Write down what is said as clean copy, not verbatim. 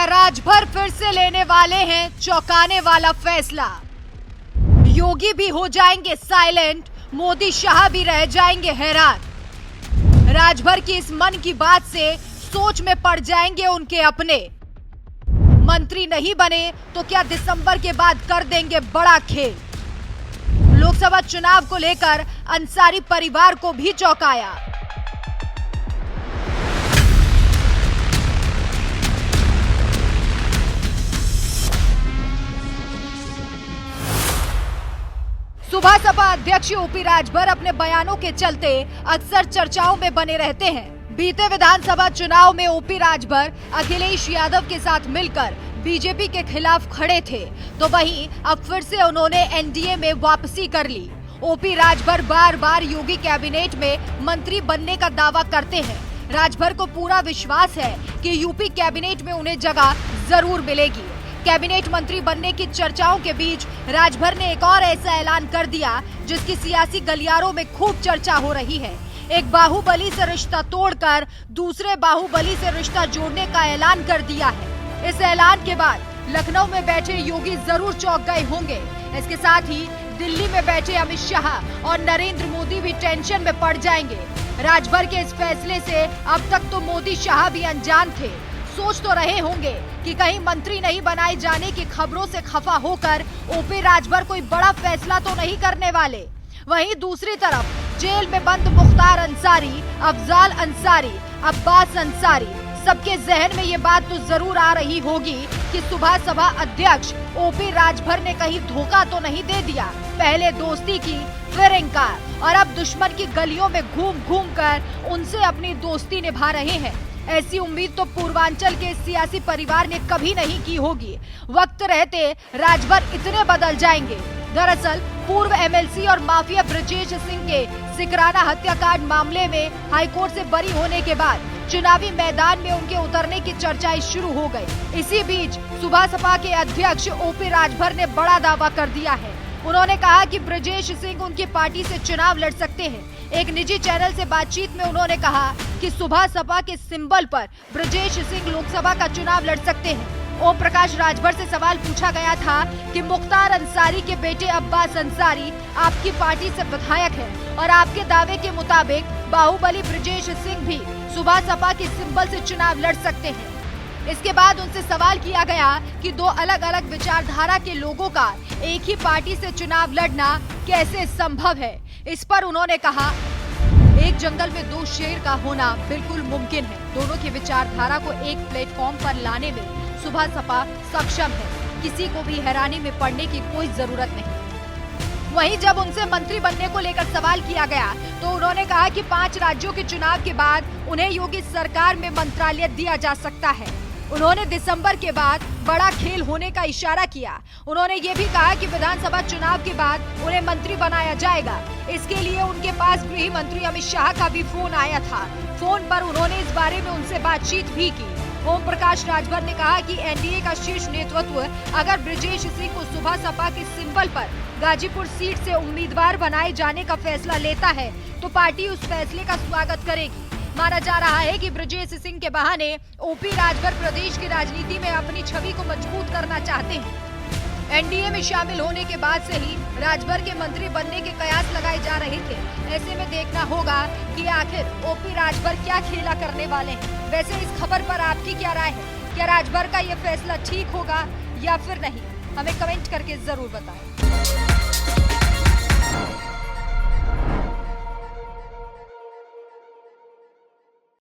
क्या राजभर फिर से लेने वाले हैं चौंकाने वाला फैसला? योगी भी हो जाएंगे साइलेंट, मोदी शाह भी रह जाएंगे हैरान। राजभर की इस मन की बात से सोच में पड़ जाएंगे उनके अपने। मंत्री नहीं बने तो क्या दिसंबर के बाद कर देंगे बड़ा खेल? लोकसभा चुनाव को लेकर अंसारी परिवार को भी चौंकाया। सुबह सपा अध्यक्ष ओपी राजभर अपने बयानों के चलते अक्सर चर्चाओं में बने रहते हैं। बीते विधानसभा चुनाव में ओपी राजभर अखिलेश यादव के साथ मिलकर बीजेपी के खिलाफ खड़े थे, तो वहीं अब फिर से उन्होंने एनडीए में वापसी कर ली। ओपी राजभर बार बार योगी कैबिनेट में मंत्री बनने का दावा करते हैं। राजभर को पूरा विश्वास है कि यूपी कैबिनेट में उन्हें जगह जरूर मिलेगी। कैबिनेट मंत्री बनने की चर्चाओं के बीच राजभर ने एक और ऐसा ऐलान कर दिया जिसकी सियासी गलियारों में खूब चर्चा हो रही है। एक बाहुबली से रिश्ता तोड़कर दूसरे बाहुबली से रिश्ता जोड़ने का ऐलान कर दिया है। इस ऐलान के बाद लखनऊ में बैठे योगी जरूर चौंक गए होंगे। इसके साथ ही दिल्ली में बैठे अमित शाह और नरेंद्र मोदी भी टेंशन में पड़ जाएंगे। राजभर के इस फैसले से अब तक तो मोदी शाह भी अनजान थे। सोच तो रहे होंगे कि कहीं मंत्री नहीं बनाए जाने की खबरों से खफा होकर ओपी राजभर कोई बड़ा फैसला तो नहीं करने वाले। वहीं दूसरी तरफ जेल में बंद मुख्तार अंसारी, अफजाल अंसारी, अब्बास अंसारी, सबके जहन में ये बात तो जरूर आ रही होगी कि सुबह सभा अध्यक्ष ओपी राजभर ने कहीं धोखा तो नहीं दे दिया। पहले दोस्ती की, फिर इंकार, और अब दुश्मन की गलियों में घूम घूम कर उनसे अपनी दोस्ती निभा रहे हैं। ऐसी उम्मीद तो पूर्वांचल के सियासी परिवार ने कभी नहीं की होगी। वक्त रहते राजभर इतने बदल जाएंगे। दरअसल पूर्व एमएलसी और माफिया ब्रजेश सिंह के सिकराना हत्याकांड मामले में हाईकोर्ट से बरी होने के बाद चुनावी मैदान में उनके उतरने की चर्चाएं शुरू हो गई। इसी बीच सुबह सपा के अध्यक्ष ओपी राजभर ने बड़ा दावा कर दिया है। उन्होंने कहा कि ब्रजेश सिंह उनकी पार्टी से चुनाव लड़ सकते हैं। एक निजी चैनल से बातचीत में उन्होंने कहा कि सुबह सपा के सिंबल पर ब्रजेश सिंह लोकसभा का चुनाव लड़ सकते हैं। ओम प्रकाश राजभर से सवाल पूछा गया था कि मुख्तार अंसारी के बेटे अब्बास अंसारी आपकी पार्टी से विधायक है और आपके दावे के मुताबिक बाहुबली ब्रजेश सिंह भी सुबह सपा के सिंबल से चुनाव लड़ सकते हैं। इसके बाद उनसे सवाल किया गया कि दो अलग अलग विचारधारा के लोगों का एक ही पार्टी से चुनाव लड़ना कैसे संभव है। इस पर उन्होंने कहा, एक जंगल में दो शेर का होना बिल्कुल मुमकिन है। दोनों की विचारधारा को एक प्लेटफॉर्म पर लाने में सुबह सपा सक्षम है। किसी को भी हैरानी में पड़ने की कोई जरूरत नहीं। वहीं जब उनसे मंत्री बनने को लेकर सवाल किया गया तो उन्होंने कहा कि 5 राज्यों के चुनाव के बाद उन्हें योगी सरकार में मंत्रालय दिया जा सकता है। उन्होंने दिसंबर के बाद बड़ा खेल होने का इशारा किया। उन्होंने ये भी कहा कि विधानसभा चुनाव के बाद उन्हें मंत्री बनाया जाएगा। इसके लिए उनके पास गृह मंत्री अमित शाह का भी फोन आया था। फोन पर उन्होंने इस बारे में उनसे बातचीत भी की। ओम प्रकाश राजभर ने कहा कि एनडीए का शीर्ष नेतृत्व अगर ब्रजेश सिंह को सुबह सपा के सिंबल पर गाजीपुर सीट से उम्मीदवार बनाए जाने का फैसला लेता है तो पार्टी उस फैसले का स्वागत करेगी। माना जा रहा है कि ब्रजेश सिंह के बहाने ओपी राजभर प्रदेश की राजनीति में अपनी छवि को मजबूत करना चाहते हैं। एनडीए में शामिल होने के बाद से ही राजभर के मंत्री बनने के कयास लगाए जा रहे थे। ऐसे में देखना होगा कि आखिर ओपी राजभर क्या खेला करने वाले हैं। वैसे इस खबर पर आपकी क्या राय है? क्या राजभर का ये फैसला ठीक होगा या फिर नहीं? हमें कमेंट करके जरूर बताएं।